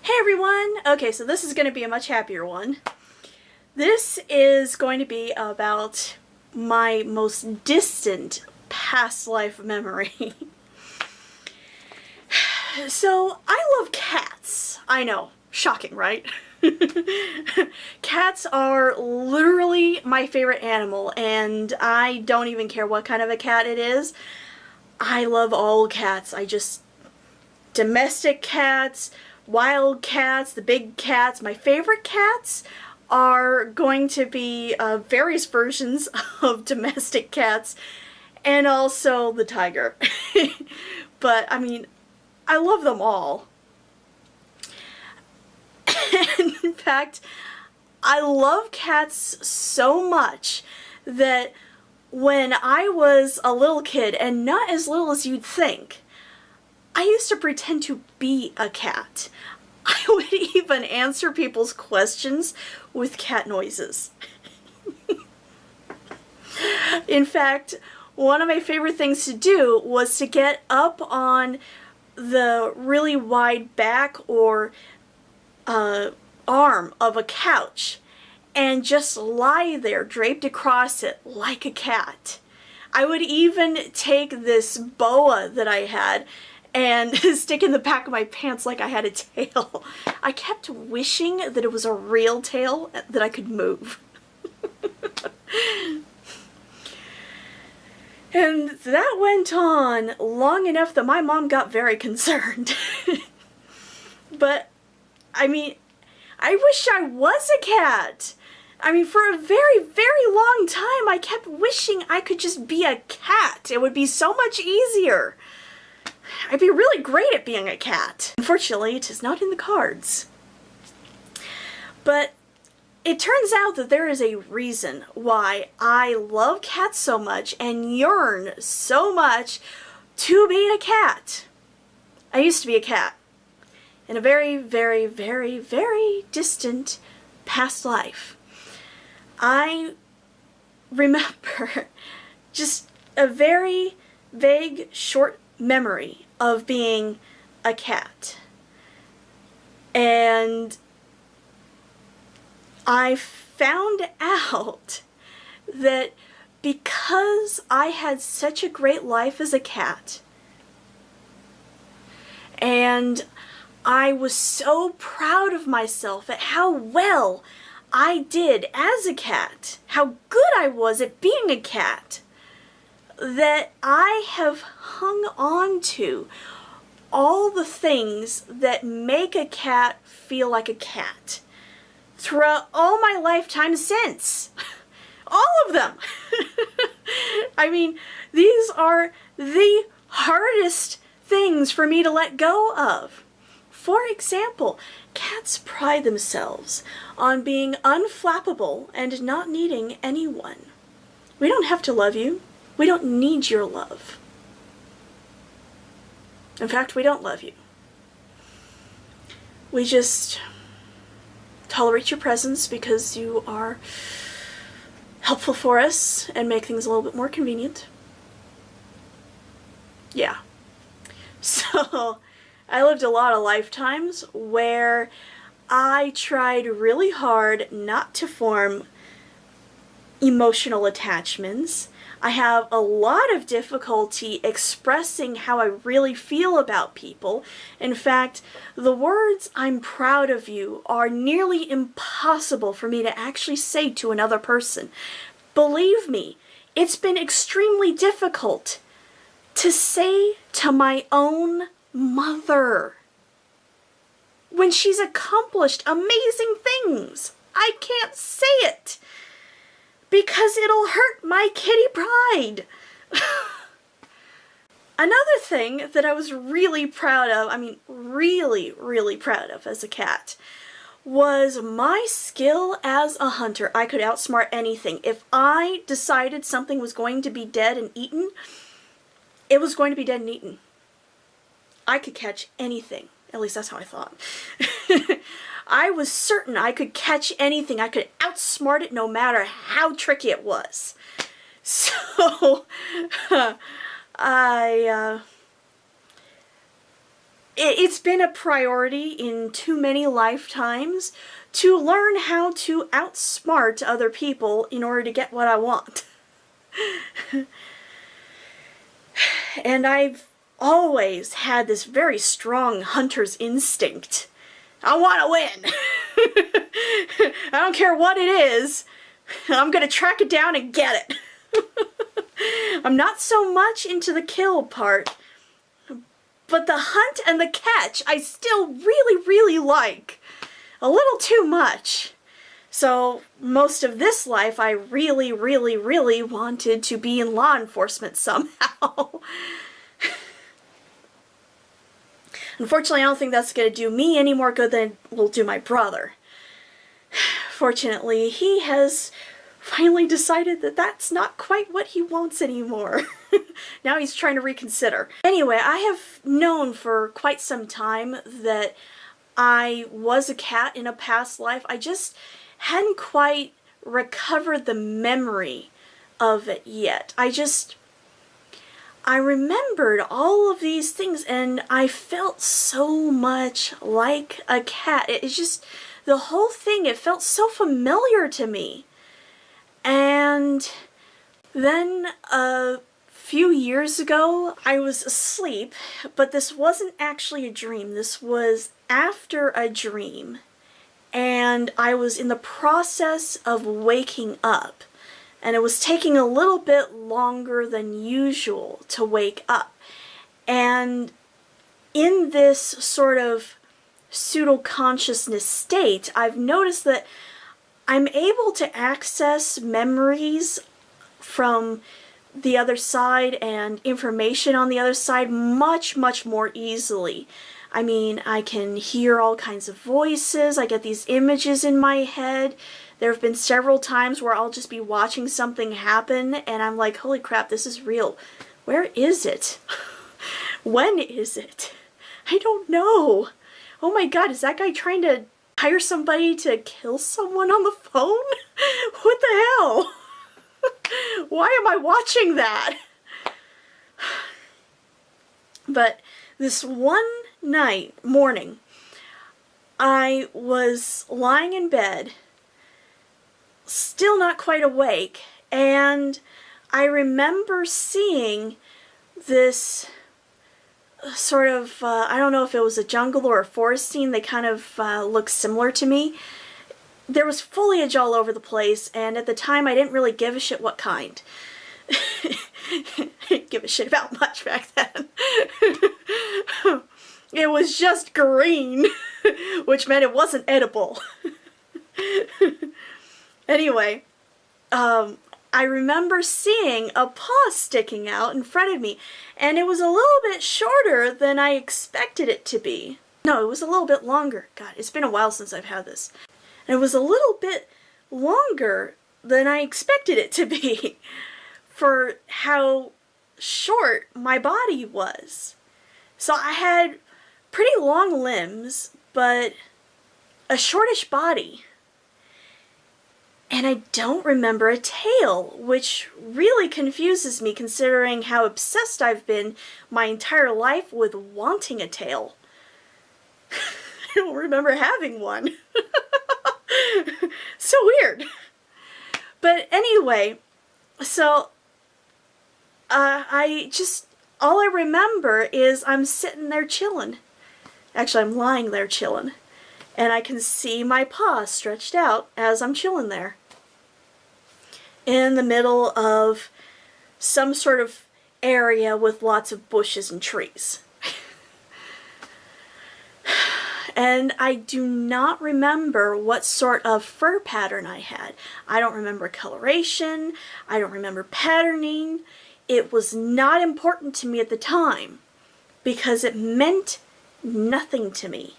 Hey everyone! Okay, so this is going to be a much happier one. This is going to be about my most distant past life memory. So, I love cats. I know, shocking, right? Cats are literally my favorite animal, and I don't even care what kind of a cat it is. I love all cats. Domestic cats, wild cats, the big cats. My favorite cats are going to be various versions of domestic cats and also the tiger. But, I mean, I love them all. And in fact, I love cats so much that when I was a little kid, and not as little as you'd think, I used to pretend to be a cat. I would even answer people's questions with cat noises. In fact, one of my favorite things to do was to get up on the really wide back or arm of a couch and just lie there draped across it like a cat. I would even take this boa that I had and stick in the back of my pants like I had a tail. I kept wishing that it was a real tail that I could move. And that went on long enough that my mom got very concerned. But, I mean, I wish I was a cat. I mean, for a very, very long time, I kept wishing I could just be a cat. It would be so much easier. I'd be really great at being a cat. Unfortunately, it is not in the cards. But it turns out that there is a reason why I love cats so much and yearn so much to be a cat. I used to be a cat in a very, very, very, very distant past life. I remember just a very vague, short memory of being a cat. And I found out that because I had such a great life as a cat, and I was so proud of myself at how well I did as a cat, how good I was at being a cat, that I have hung on to all the things that make a cat feel like a cat throughout all my lifetime since. All of them. I mean, these are the hardest things for me to let go of. For example, cats pride themselves on being unflappable and not needing anyone. We don't have to love you. We don't need your love. In fact, we don't love you. We just tolerate your presence because you are helpful for us and make things a little bit more convenient. Yeah. So, I lived a lot of lifetimes where I tried really hard not to form emotional attachments. I have a lot of difficulty expressing how I really feel about people. In fact, the words "I'm proud of you" are nearly impossible for me to actually say to another person. Believe me, it's been extremely difficult to say to my own mother when she's accomplished amazing things. I can't say it because it'll hurt my kitty pride. Another thing that I was really proud of, I mean really, really proud of as a cat, was my skill as a hunter. I could outsmart anything. If I decided something was going to be dead and eaten, it was going to be dead and eaten. I could catch anything. At least that's how I thought. I was certain I could catch anything. I could outsmart it no matter how tricky it was. So, it's been a priority in too many lifetimes to learn how to outsmart other people in order to get what I want. And I've always had this very strong hunter's instinct. I want to win. I don't care what it is. I'm going to track it down and get it. I'm not so much into the kill part, but the hunt and the catch I still really, really like. A little too much. So most of this life I really, really, really wanted to be in law enforcement somehow. Unfortunately, I don't think that's going to do me any more good than it will do my brother. Fortunately, he has finally decided that that's not quite what he wants anymore. Now he's trying to reconsider. Anyway, I have known for quite some time that I was a cat in a past life. I just hadn't quite recovered the memory of it yet. I remembered all of these things and I felt so much like a cat. It's just, the whole thing, it felt so familiar to me. And then a few years ago, I was asleep, but this wasn't actually a dream. This was after a dream. And I was in the process of waking up. And it was taking a little bit longer than usual to wake up. And in this sort of pseudo-consciousness state, I've noticed that I'm able to access memories from the other side and information on the other side much, much more easily. I mean, I can hear all kinds of voices, I get these images in my head. There have been several times where I'll just be watching something happen and I'm like, holy crap, this is real. Where is it? When is it? I don't know. Oh my god, is that guy trying to hire somebody to kill someone on the phone? What the hell? Why am I watching that? But this one morning, I was lying in bed, still not quite awake, and I remember seeing this sort of, I don't know if it was a jungle or a forest scene. They kind of looked similar to me. There was foliage all over the place, and at the time I didn't really give a shit what kind. I didn't give a shit about much back then. It was just green, which meant it wasn't edible. Anyway, I remember seeing a paw sticking out in front of me, and it was a little bit shorter than I expected it to be. No, it was a little bit longer. God, it's been a while since I've had this. And it was a little bit longer than I expected it to be for how short my body was. So I had pretty long limbs, but a shortish body. And I don't remember a tail, which really confuses me considering how obsessed I've been my entire life with wanting a tail. I don't remember having one. So weird. But anyway, so all I remember is I'm sitting there chilling. Actually, I'm lying there chilling. And I can see my paw stretched out as I'm chilling there. In the middle of some sort of area with lots of bushes and trees. And I do not remember what sort of fur pattern I had. I don't remember coloration. I don't remember patterning. It was not important to me at the time because it meant nothing to me.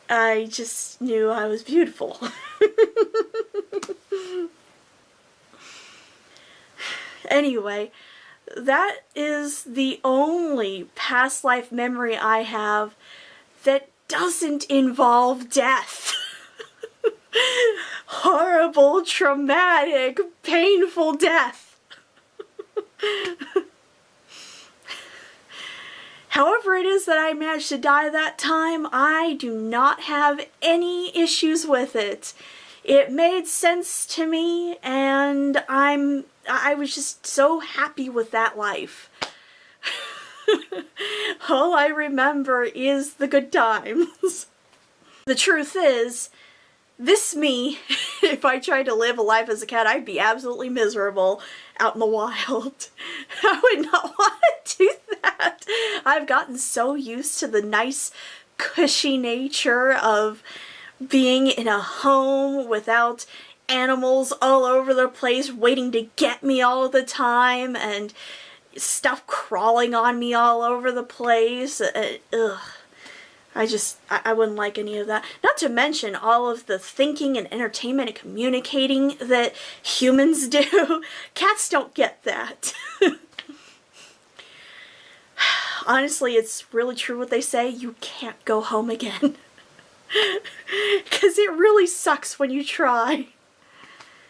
I just knew I was beautiful. Anyway, that is the only past life memory I have that doesn't involve death. Horrible, traumatic, painful death. However it is that I managed to die that time, I do not have any issues with it. It made sense to me, and I was just so happy with that life. All I remember is the good times. The truth is, this me, if I tried to live a life as a cat, I'd be absolutely miserable out in the wild. I would not want to do that. I've gotten so used to the nice, cushy nature of being in a home without animals all over the place waiting to get me all the time and stuff crawling on me all over the place. Ugh. I wouldn't like any of that. Not to mention all of the thinking and entertainment and communicating that humans do. Cats don't get that. Honestly, it's really true what they say. You can't go home again. Because it really sucks when you try.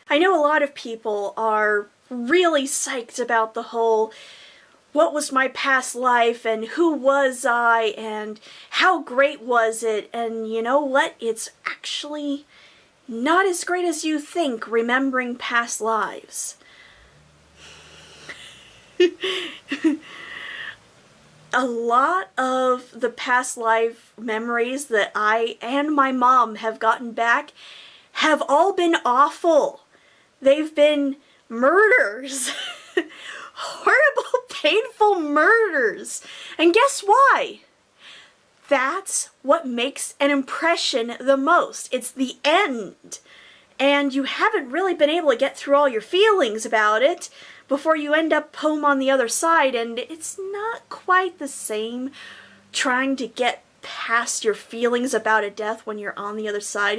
I know a lot of people are really psyched about the whole what was my past life and who was I and how great was it, and you know what? It's actually not as great as you think remembering past lives. A lot of the past life memories that I and my mom have gotten back have all been awful. They've been murders. Horrible, painful murders. And guess why? That's what makes an impression the most. It's the end. And you haven't really been able to get through all your feelings about it before you end up home on the other side, and it's not quite the same trying to get past your feelings about a death when you're on the other side.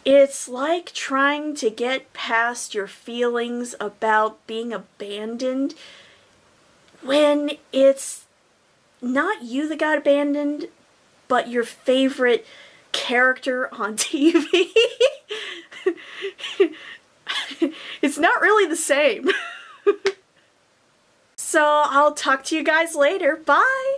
It's like trying to get past your feelings about being abandoned when it's not you that got abandoned, but your favorite character on TV. It's not really the same. So I'll talk to you guys later. Bye!